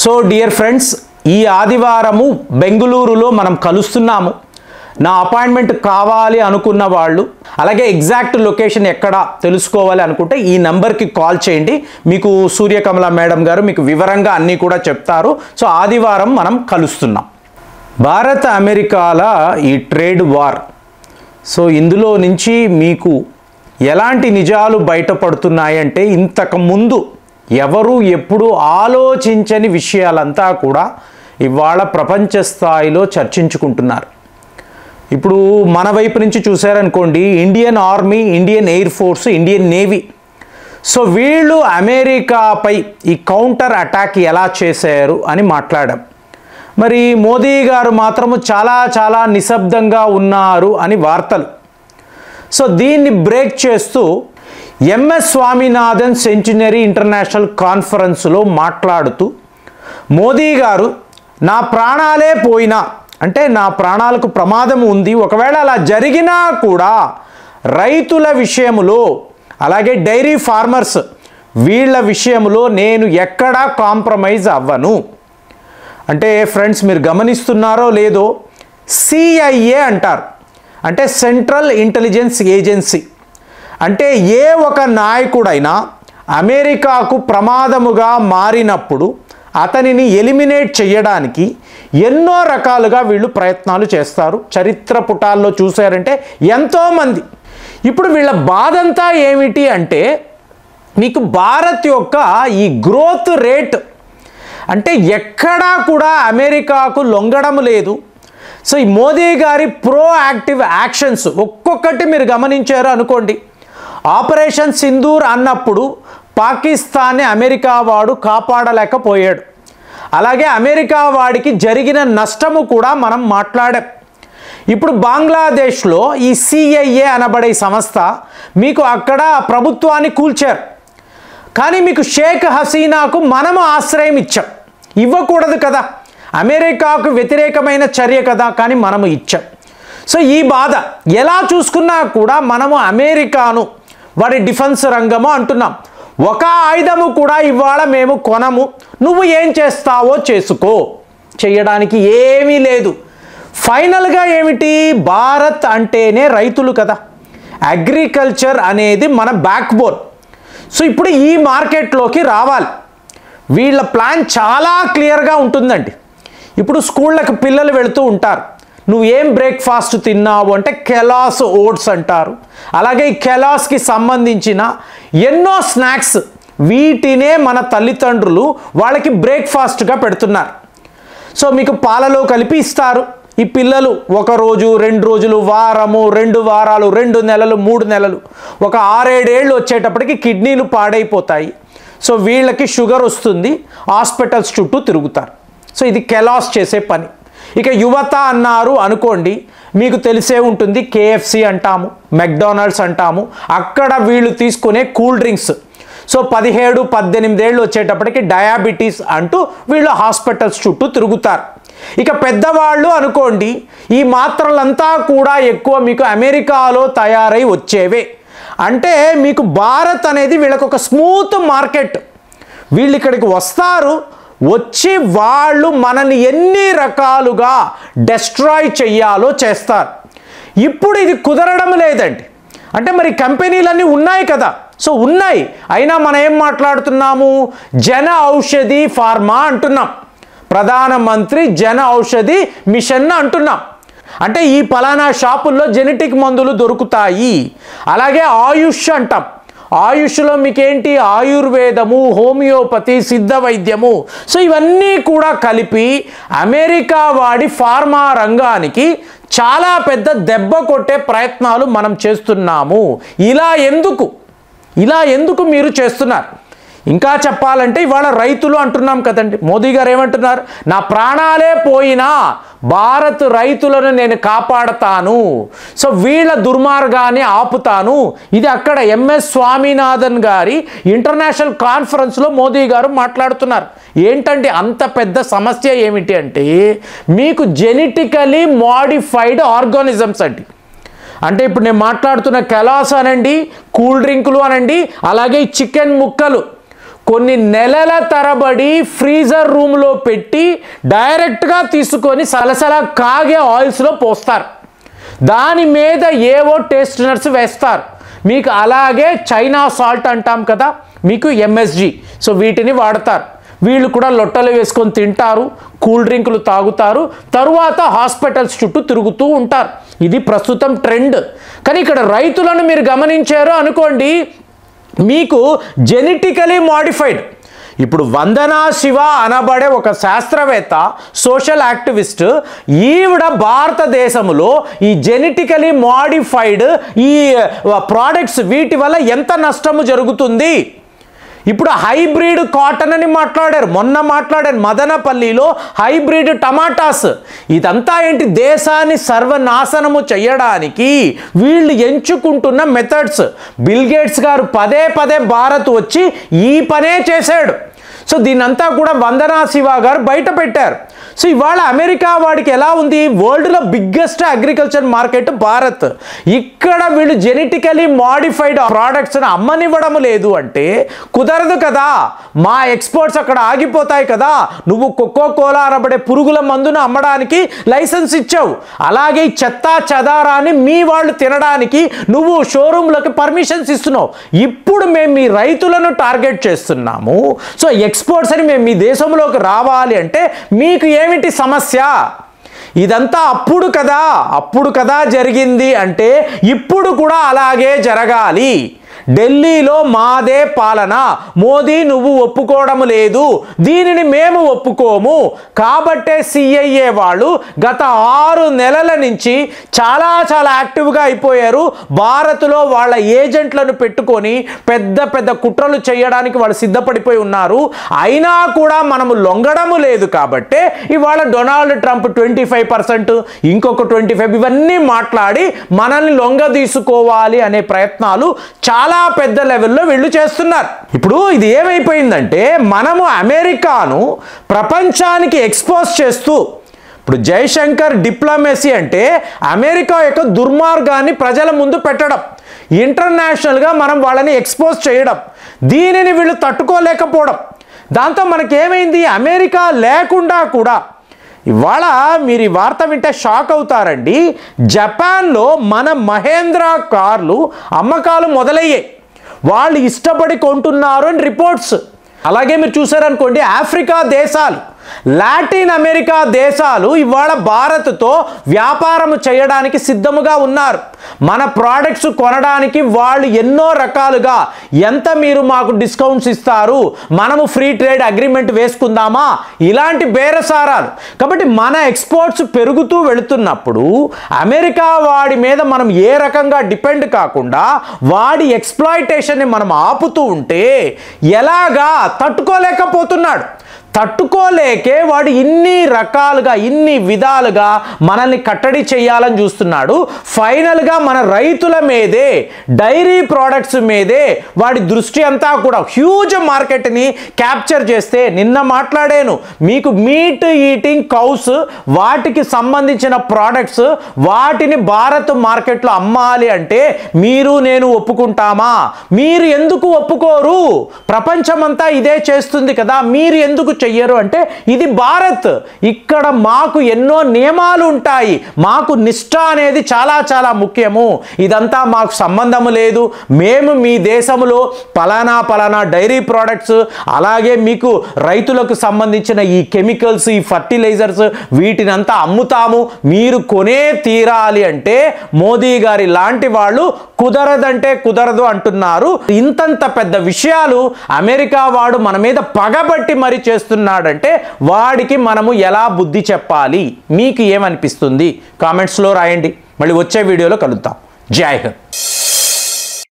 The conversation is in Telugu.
సో డియర్ ఫ్రెండ్స్, ఈ ఆదివారము బెంగళూరులో మనం కలుస్తున్నాము. నా అపాయింట్మెంట్ కావాలి అనుకున్న వాళ్ళు, అలాగే ఎగ్జాక్ట్ లొకేషన్ ఎక్కడ తెలుసుకోవాలి అనుకుంటే ఈ నంబర్కి కాల్ చేయండి. మీకు సూర్యకమల మేడం గారు మీకు వివరంగా అన్నీ కూడా చెప్తారు. సో ఆదివారం మనం కలుస్తున్నాం. భారత్ అమెరికాల ఈ ట్రేడ్ వార్, సో ఇందులో నుంచి మీకు ఎలాంటి నిజాలు బయటపడుతున్నాయంటే ఇంతకుముందు ఎవరు ఎప్పుడు ఆలోచించని విషయాలంతా కూడా ఇవాళ ప్రపంచ స్థాయిలో చర్చించుకుంటున్నారు. ఇప్పుడు మన వైపు నుంచి చూసారనుకోండి, Indian army, Indian air force, Indian navy, so వీళ్ళు అమెరికాపై ఈ కౌంటర్ అటాక్ ఎలా చేశారు అని మాట్లాడాం. మరి మోదీ గారు మాత్రము చాలా నిశ్శబ్దంగా ఉన్నారు అని వార్తలు. సో దీన్ని బ్రేక్ చేస్తూ ఎంఎస్ స్వామినాథన్ సెంచునరీ ఇంటర్నేషనల్ కాన్ఫరెన్స్లో మాట్లాడుతూ మోదీ గారు నా ప్రాణాలే పోయినా, అంటే నా ప్రాణాలకు ప్రమాదం ఉంది, ఒకవేళ అలా జరిగినా కూడా రైతుల విషయంలో, అలాగే డైరీ ఫార్మర్స్ వీళ్ళ విషయంలో నేను ఎక్కడా కాంప్రమైజ్ అవ్వను. అంటే ఫ్రెండ్స్, మీరు గమనిస్తున్నారో లేదో, సిఐఏ అంటారు, అంటే సెంట్రల్ ఇంటెలిజెన్స్ ఏజెన్సీ. అంటే ఏ ఒక నాయకుడైనా అమెరికాకు ప్రమాదముగా మారినప్పుడు అతనిని ఎలిమినేట్ చేయడానికి ఎన్నో రకాలుగా వీళ్ళు ప్రయత్నాలు చేస్తారు. చరిత్ర పుటాల్లో చూశారంటే ఎంతోమంది. ఇప్పుడు వీళ్ళ బాధంతా ఏమిటి అంటే, మీకు భారత్ యొక్క ఈ గ్రోత్ రేట్ అంటే ఎక్కడా కూడా అమెరికాకు లొంగడం లేదు. సో ఈ మోదీ గారి ప్రోయాక్టివ్ యాక్షన్స్ ఒక్కొక్కటి మీరు గమనించారు అనుకోండి. ఆపరేషన్ సింధూర్ అన్నప్పుడు పాకిస్తాన్ని అమెరికా వాడు కాపాడలేకపోయాడు. అలాగే అమెరికా వాడికి జరిగిన నష్టము కూడా మనం మాట్లాడాం. ఇప్పుడు బంగ్లాదేశ్లో ఈ సిఐఏ అనబడే సంస్థ మీకు అక్కడ ప్రభుత్వాన్ని కూల్చారు. కానీ మీకు షేక్ హసీనాకు మనము ఆశ్రయం ఇచ్చాం. ఇవ్వకూడదు కదా, అమెరికాకు వ్యతిరేకమైన చర్య కదా, కానీ మనము ఇచ్చాం. సో ఈ బాధ ఎలా చూసుకున్నా కూడా మనము అమెరికాను వాడి డిఫెన్స్ రంగము అంటున్నాం. ఒక ఆయుధము కూడా ఇవాళ మేము కొనము, నువ్వు ఏం చేస్తావో చేసుకో, చేయడానికి ఏమీ లేదు. ఫైనల్గా ఏమిటి, భారత్ అంటేనే రైతులు కదా, అగ్రికల్చర్ అనేది మన బ్యాక్ బోన్. సో ఇప్పుడు ఈ మార్కెట్లోకి రావాలి. వీళ్ళ ప్లాన్ చాలా క్లియర్గా ఉంటుందండి. ఇప్పుడు స్కూళ్ళకి పిల్లలు వెళుతూ ఉంటారు, నువ్వేం బ్రేక్ఫాస్ట్ తిన్నావు అంటే కెలాస్ ఓట్స్ అంటారు. అలాగే ఈ కెలాస్కి సంబంధించిన ఎన్నో స్నాక్స్, వీటినే మన తల్లిదండ్రులు వాళ్ళకి బ్రేక్ఫాస్ట్గా పెడుతున్నారు. సో మీకు పాలలో కలిపి ఇస్తారు. ఈ పిల్లలు ఒక రోజు, 2 రోజులు, వారము, 2 వారాలు, 2 నెలలు, 3 నెలలు, ఒక 6-7 ఏళ్ళు వచ్చేటప్పటికి కిడ్నీలు పాడైపోతాయి. సో వీళ్ళకి షుగర్ వస్తుంది, హాస్పిటల్స్ చుట్టూ తిరుగుతారు. సో ఇది కెలాస్ చేసే పని. ఇక యువత అన్నారు అనుకోండి, మీకు తెలిసే ఉంటుంది, కేఎఫ్సి అంటాము, మెక్డానల్డ్స్ అంటాము, అక్కడ వీళ్ళు తీసుకునే కూల్ డ్రింక్స్. సో 17-18 ఏళ్ళు వచ్చేటప్పటికి డయాబెటీస్ అంటూ వీళ్ళు హాస్పిటల్స్ చుట్టూ తిరుగుతారు. ఇక పెద్దవాళ్ళు అనుకోండి, ఈ మాత్రలంతా కూడా ఎక్కువ మీకు అమెరికాలో తయారై వచ్చేవే. అంటే మీకు భారత్ అనేది వీళ్ళకి ఒక స్మూత్ మార్కెట్. వీళ్ళు ఇక్కడికి వస్తారు, వచ్చి వాళ్ళు మనల్ని ఎన్ని రకాలుగా డెస్ట్రాయ్ చెయ్యాలో చేస్తారు. ఇప్పుడు ఇది కుదరడం లేదండి. అంటే మరి కంపెనీలన్నీ ఉన్నాయి కదా, సో ఉన్నాయి, అయినా మనం ఏం మాట్లాడుతున్నాము, జన ఔషధి ఫార్మా అంటున్నాం, ప్రధానమంత్రి జన ఔషధి మిషన్ అంటున్నాం. అంటే ఈ పలానా షాపుల్లో జెనెటిక్ మందులు దొరుకుతాయి. అలాగే ఆయుష్ అంటాం, ఆయుష్లో మీకేంటి, ఆయుర్వేదము, హోమియోపతి, సిద్ధ వైద్యము. సో ఇవన్నీ కూడా కలిపి అమెరికా వాడి ఫార్మా రంగానికి చాలా పెద్ద దెబ్బ కొట్టే ప్రయత్నాలు మనం చేస్తున్నాము. ఇలా ఎందుకు మీరు చేస్తున్నారు? ఇంకా చెప్పాలంటే ఇవాళ రైతులు అంటున్నాం కదండి. మోదీ గారు ఏమంటున్నారు, నా ప్రాణాలే పోయినా భారత్ రైతులను నేను కాపాడతాను, సో వీళ్ళ దుర్మార్గాన్ని ఆపుతాను. ఇది అక్కడ ఎంఎస్ స్వామినాథన్ గారి ఇంటర్నేషనల్ కాన్ఫరెన్స్లో మోదీ గారు మాట్లాడుతున్నారు. ఏంటంటే అంత పెద్ద సమస్య ఏమిటి అంటే, మీకు జెనెటికలీ మోడిఫైడ్ ఆర్గానిజమ్స్ అండి. అంటే ఇప్పుడు నేను మాట్లాడుతున్న కెలాస్ అనండి, కూల్ డ్రింకులు అనండి, అలాగే చికెన్ ముక్కలు, కొన్ని నెలల తరబడి ఫ్రీజర్ రూమ్లో పెట్టి డైరెక్ట్గా తీసుకొని సలసల కాగే ఆయిల్స్లో పోస్తారు. దాని మీద ఏవో టేస్టనర్స్ వేస్తారు. మీకు అలాగే చైనా సాల్ట్ అంటాం కదా, మీకు ఎంఎస్జి, సో వీటిని వాడతారు. వీళ్ళు కూడా లొట్టలు వేసుకొని తింటారు, కూల్ డ్రింకులు తాగుతారు, తరువాత హాస్పిటల్స్ చుట్టూ తిరుగుతూ ఉంటారు. ఇది ప్రస్తుతం ట్రెండ్. కానీ ఇక్కడ రైతులను మీరు గమనించారు అనుకోండి, మీకు జెనెటికలీ మాడిఫైడ్, ఇప్పుడు వందనా శివ అనబడే ఒక శాస్త్రవేత్త, సోషల్ యాక్టివిస్ట్, ఈవిడ భారతదేశంలో ఈ జెనెటికలీ మాడిఫైడ్ ఈ ప్రోడక్ట్స్ వీటి వల్ల ఎంత నష్టము జరుగుతుంది. ఇప్పుడు హైబ్రిడ్ కాటన్ అని మాట్లాడారు, మొన్న మాట్లాడారు మదనపల్లిలో హైబ్రిడ్ టమాటాస్. ఇదంతా ఏంటి, దేశాన్ని సర్వనాశనము చేయడానికి వీళ్ళు ఎంచుకుంటున్న మెథడ్స్. బిల్ గేట్స్ గారు పదే పదే భారత్ వచ్చి ఈ పనే చేశాడు. సో దీనంతా కూడా వందనా శివ గారు బయట పెట్టారు. సో ఇవాళ అమెరికా వాడికి ఎలా ఉంది, వరల్డ్లో బిగ్గెస్ట్ అగ్రికల్చర్ మార్కెట్ భారత్. ఇక్కడ వీళ్ళు జెనెటికలీ మాడిఫైడ్ ప్రోడక్ట్స్ని అమ్మనివ్వడం లేదు అంటే కుదరదు కదా, మా ఎక్స్పోర్ట్స్ అక్కడ ఆగిపోతాయి కదా. నువ్వు కోకో కోలా అనబడే పురుగుల మందును అమ్మడానికి లైసెన్స్ ఇచ్చావు, అలాగే చెత్త చెదారాన్ని మీ వాళ్ళు తినడానికి నువ్వు షోరూమ్లోకి పర్మిషన్స్ ఇస్తున్నావు. ఇప్పుడు మేము మీ రైతులను టార్గెట్ చేస్తున్నాము. సో ఎక్స్పోర్ట్స్ అని మేము మీ దేశంలోకి రావాలి అంటే మీకు ఏమిటి సమస్య? ఇదంతా అప్పుడు కదా జరిగింది అంటే ఇప్పుడు కూడా అలాగే జరగాలి. ఢిల్లీలో మాదే పాలన, మోదీ నువ్వు ఒప్పుకోవడం లేదు, దీనిని మేము ఒప్పుకోము. కాబట్టే సిఐఏ వాళ్ళు గత 6 నెలల నుంచి చాలా యాక్టివ్గా అయిపోయారు. భారత్లో వాళ్ళ ఏజెంట్లను పెట్టుకొని పెద్ద పెద్ద కుట్రలు చేయడానికి వాళ్ళు సిద్ధపడిపోయి ఉన్నారు. అయినా కూడా మనము లొంగడము లేదు. కాబట్టే ఇవాళ డొనాల్డ్ ట్రంప్ 25%, ఇంకొక 25 ఇవన్నీ మాట్లాడి మనల్ని లొంగ తీసుకోవాలి అనే ప్రయత్నాలు చాలా పెద్ద లెవెల్లో వీళ్ళు చేస్తున్నారు. ఇప్పుడు ఇది ఏమైపోయిందంటే మనము అమెరికాను ప్రపంచానికి ఎక్స్పోజ్ చేస్తూ, ఇప్పుడు జయశంకర్ డిప్లొమసీ అంటే అమెరికా యొక్క దుర్మార్గాన్ని ప్రజల ముందు పెట్టడం, ఇంటర్నేషనల్గా మనం వాళ్ళని ఎక్స్పోజ్ చేయడం, దీనిని వీళ్ళు తట్టుకోలేకపోవడం. దాంతో మనకేమైంది, అమెరికా లేకుండా కూడా ఇవాళ మీరు ఈ వార్త వింటే షాక్ అవుతారండి. జపాన్లో మన మహేంద్ర కార్లు అమ్మకాలు మొదలయ్యాయి. వాళ్ళు ఇష్టపడి కొంటున్నారు అని రిపోర్ట్స్. అలాగే మీరు చూసారనుకోండి, ఆఫ్రికా దేశాలు, లాటిన్ అమెరికా దేశాలు ఇవాళ భారత్తో వ్యాపారం చేయడానికి సిద్ధముగా ఉన్నారు. మన ప్రోడక్ట్స్ కొనడానికి వాళ్ళు ఎన్నో రకాలుగా, ఎంత మీరు మాకు డిస్కౌంట్స్ ఇస్తారు, మనము ఫ్రీ ట్రేడ్ అగ్రిమెంట్ వేసుకుందామా, ఇలాంటి బేరసారాలు. కాబట్టి మన ఎక్స్పోర్ట్స్ పెరుగుతూ వెళుతున్నప్పుడు అమెరికా వాడి మీద మనం ఏ రకంగా డిపెండ్ కాకుండా వాడి ఎక్స్ప్లాయిటేషన్ని మనం ఆపుతూ ఉంటే ఎలాగా తట్టుకోలేకపోతున్నాడు. తట్టుకోలేకే వాడు ఇన్ని రకాలుగా ఇన్ని విధాలుగా మనల్ని కట్టడి చేయాలని చూస్తున్నాడు. ఫైనల్గా మన రైతుల మీదే, డైరీ ప్రోడక్ట్స్ మీదే వాడి దృష్టి అంతా కూడా హ్యూజ్ మార్కెట్ని క్యాప్చర్ చేస్తే, నిన్న మాట్లాడాను మీకు మీట్ ఈటింగ్ కౌస్, వాటికి సంబంధించిన ప్రోడక్ట్స్ వాటిని భారత్ మార్కెట్లో అమ్మాలి అంటే మీరు నేను ఒప్పుకుంటామా? మీరు ఎందుకు ఒప్పుకోరు? ప్రపంచమంతా ఇదే చేస్తుంది కదా, మీరు ఎందుకు చెయ్యరు అంటే ఇది భారత్. ఇక్కడ మాకు ఎన్నో నియమాలు ఉంటాయి, మాకు నిష్ఠ అనేది చాలా ముఖ్యము. ఇదంతా మాకు సంబంధం లేదు. మేము మీ దేశంలో పలానా డైరీ ప్రోడక్ట్స్, అలాగే మీకు రైతులకు సంబంధించిన ఈ కెమికల్స్, ఈ ఫర్టిలైజర్స్ వీటినంతా అమ్ముతాము, మీరు కొనే తీరాలి అంటే మోదీ గారి లాంటి వాళ్ళు కుదరదంటే కుదరదు అంటున్నారు. ఇంతంత పెద్ద విషయాలు అమెరికా వాడు మన మీద పగబట్టి మరి చేస్తున్నాడంటే వాడికి మనము ఎలా బుద్ధి చెప్పాలి? మీకు ఏమనిపిస్తుంది? కామెంట్స్లో రాయండి. మళ్ళీ వచ్చే వీడియోలో కలుద్దాం. జై హింద్.